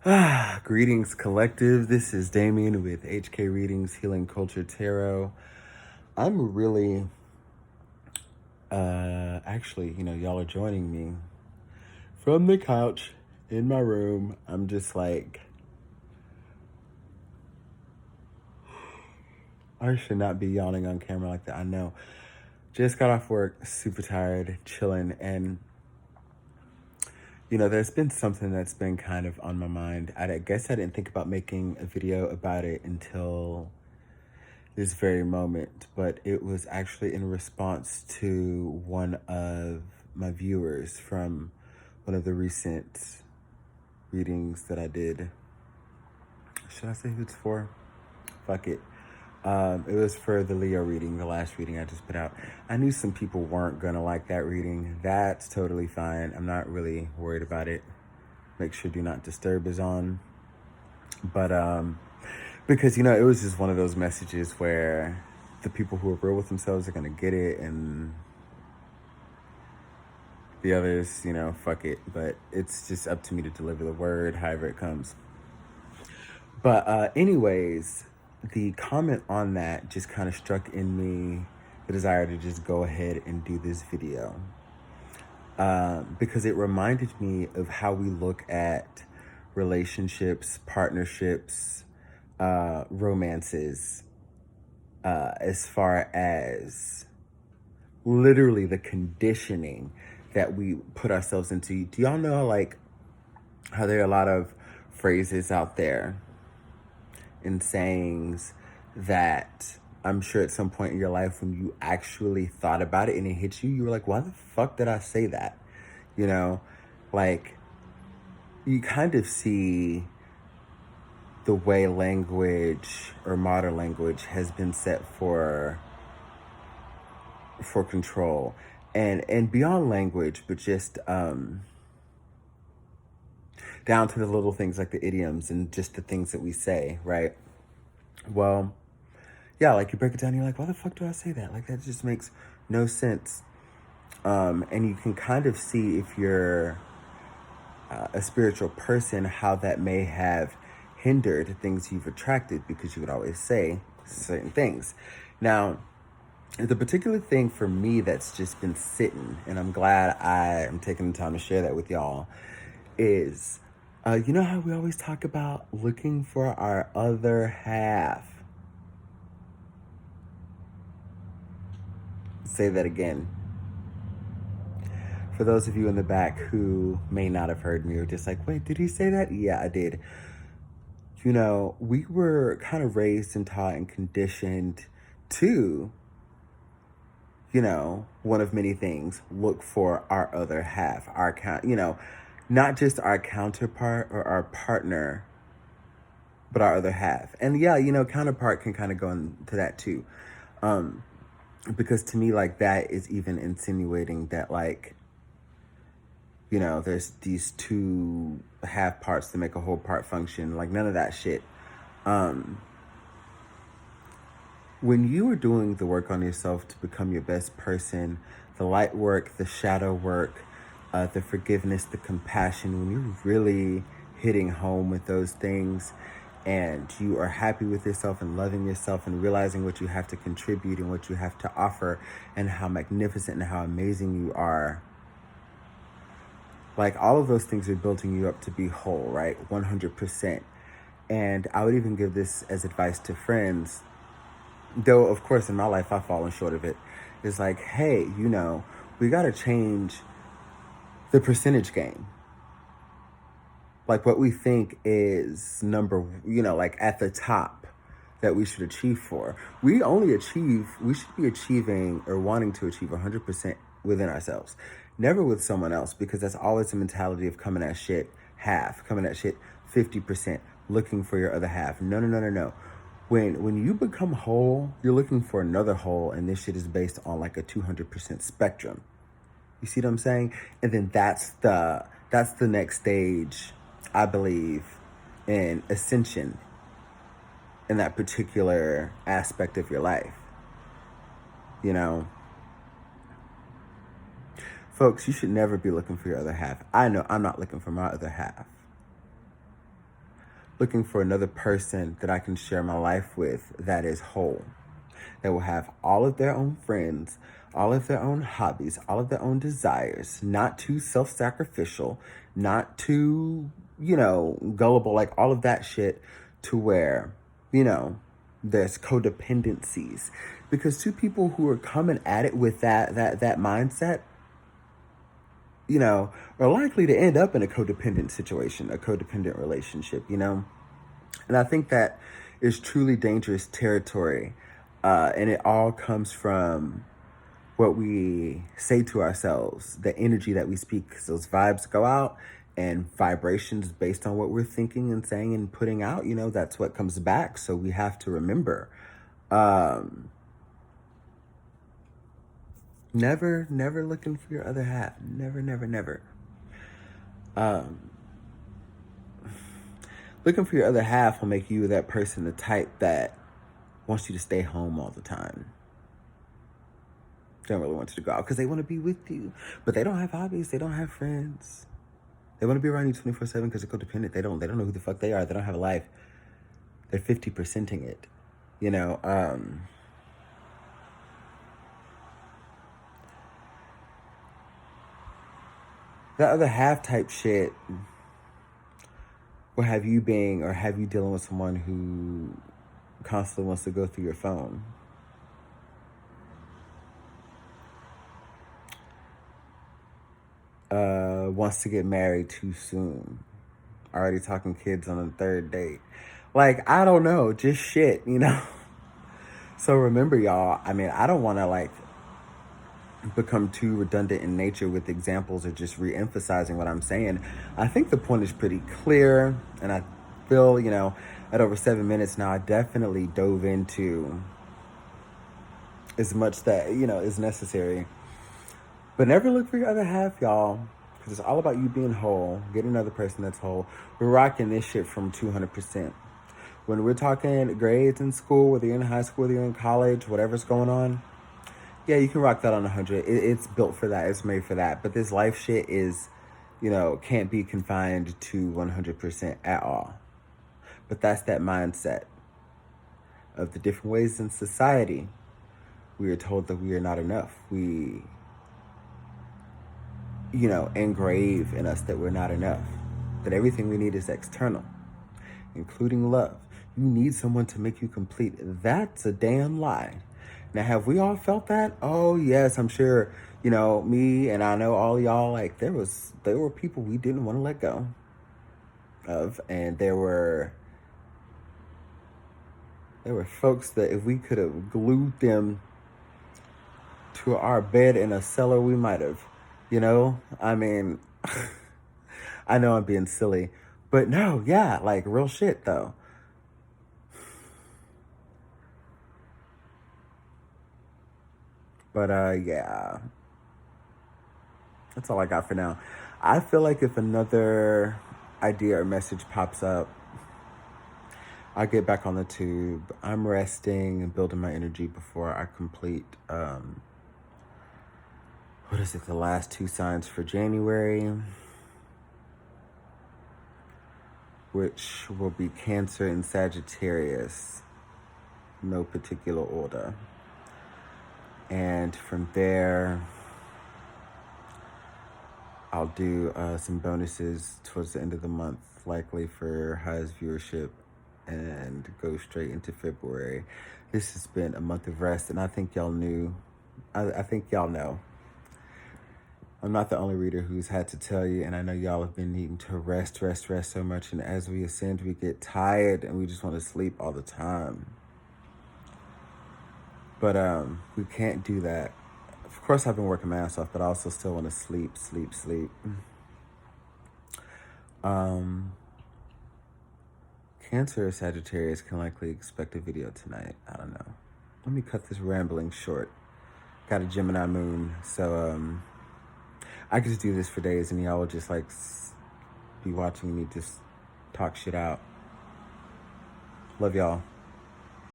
Greetings, collective. This is Damien with HK Readings Healing Culture Tarot. I'm really, actually, y'all are joining me from the couch in my room. I'm just like, I should not be yawning on camera like that. I know. Just got off work, super tired, chilling, and there's been something that's been kind of on my mind. I guess I didn't think about making a video about it until this very moment, but it was actually in response to one of my viewers from one of the recent readings that I did. Should I say who it's for? Fuck it. It was for the Leo reading, the last reading I just put out. I knew some people weren't gonna like that reading. That's totally fine. I'm not really worried about it. Make sure Do Not Disturb is on. But because it was just one of those messages where the people who are real with themselves are gonna get it, and the others, fuck it. But it's just up to me to deliver the word however it comes. But anyways, the comment on that just kind of struck in me the desire to just go ahead and do this video. Because it reminded me of how we look at relationships, partnerships, romances, as far as literally the conditioning that we put ourselves into. Do y'all know how there are a lot of phrases out there and sayings that I'm sure at some point in your life when you actually thought about it and it hit you, you were like, why the fuck did I say that? You kind of see the way language or modern language has been set for control and beyond language, but just down to the little things like the idioms and just the things that we say, right? Well, yeah, you break it down, you're like, why the fuck do I say that? That just makes no sense. And you can kind of see if you're a spiritual person, how that may have hindered things you've attracted, because you would always say certain things. Now, the particular thing for me that's just been sitting, and I'm glad I am taking the time to share that with y'all, is, you know how we always talk about looking for our other half? Say that again. For those of you in the back who may not have heard me or just like, wait, did he say that? Yeah, I did. We were kind of raised and taught and conditioned to, one of many things, look for our other half, not just our counterpart or our partner, but our other half. And yeah, counterpart can kind of go into that too. Because to me, that is even insinuating that there's these two half parts to make a whole part function. None of that shit. When you are doing the work on yourself to become your best person, the light work, the shadow work, the forgiveness, the compassion, when you're really hitting home with those things and you are happy with yourself and loving yourself and realizing what you have to contribute and what you have to offer and how magnificent and how amazing you are, all of those things are building you up to be whole, right? 100%. And I would even give this as advice to friends, though, of course, in my life, I've fallen short of it. It's hey, we got to change the percentage game. What we think is at the top that we should achieve for. We should be achieving or wanting to achieve 100% within ourselves. Never with someone else, because that's always the mentality of coming at shit half, coming at shit 50%, looking for your other half. No. When you become whole, you're looking for another whole, and this shit is based on a 200% spectrum. You see what I'm saying? And then that's the next stage, I believe, in ascension in that particular aspect of your life. Folks, you should never be looking for your other half. I know I'm not looking for my other half. looking for another person that I can share my life with that is whole, that will have all of their own friends, all of their own hobbies, all of their own desires, not too self-sacrificial, not too, gullible, like all of that shit, to where, there's codependencies. Because two people who are coming at it with that mindset, are likely to end up in a codependent situation, a codependent relationship, And I think that is truly dangerous territory. And it all comes from what we say to ourselves, the energy that we speak, because those vibes go out, and vibrations based on what we're thinking and saying and putting out, that's what comes back. So we have to remember, never looking for your other half. Never, never, never. Looking for your other half will make you that person, the type that wants you to stay home all the time. They don't really want you to go out because they want to be with you. But they don't have hobbies. They don't have friends. They want to be around you 24/7 because they're codependent. They don't know who the fuck they are. They don't have a life. They're 50%ing it. That other half type shit will have you dealing with someone who constantly wants to go through your phone. Wants to get married too soon. Already talking kids on the third date. Like, I don't know, just shit, So remember, y'all, I don't want to become too redundant in nature with examples or just re-emphasizing what I'm saying. I think the point is pretty clear, and I feel, at over 7 minutes now, I definitely dove into as much that, is necessary. But never look for your other half, y'all, because it's all about you being whole, getting another person that's whole. We're rocking this shit from 200%. When we're talking grades in school, whether you're in high school, whether you're in college, whatever's going on, yeah, you can rock that on 100. It's built for that. It's made for that. But this life shit is, can't be confined to 100% at all. But that's that mindset of the different ways in society we are told that we are not enough. We, engrave in us that we're not enough. That everything we need is external, including love. You need someone to make you complete. That's a damn lie. Now, have we all felt that? Oh, yes, I'm sure, me and I know all y'all, there were people we didn't want to let go of. And there were folks that if we could have glued them to our bed in a cellar, we might have, I know I'm being silly, but no, yeah, real shit though. But yeah, that's all I got for now. I feel like if another idea or message pops up, I'll get back on the tube. I'm resting and building my energy before I complete, the last 2 signs for January, which will be Cancer and Sagittarius, no particular order. And from there, I'll do some bonuses towards the end of the month, likely for highest viewership, and go straight into February. This has been a month of rest, and I think y'all knew. I think y'all know. I'm not the only reader who's had to tell you, and I know y'all have been needing to rest so much, and as we ascend, we get tired, and we just want to sleep all the time. But we can't do that. Of course, I've been working my ass off, but I also still want to sleep. Cancer or Sagittarius can likely expect a video tonight. I don't know. Let me cut this rambling short. Got a Gemini moon, so I could just do this for days, and y'all will just be watching me just talk shit out. Love y'all.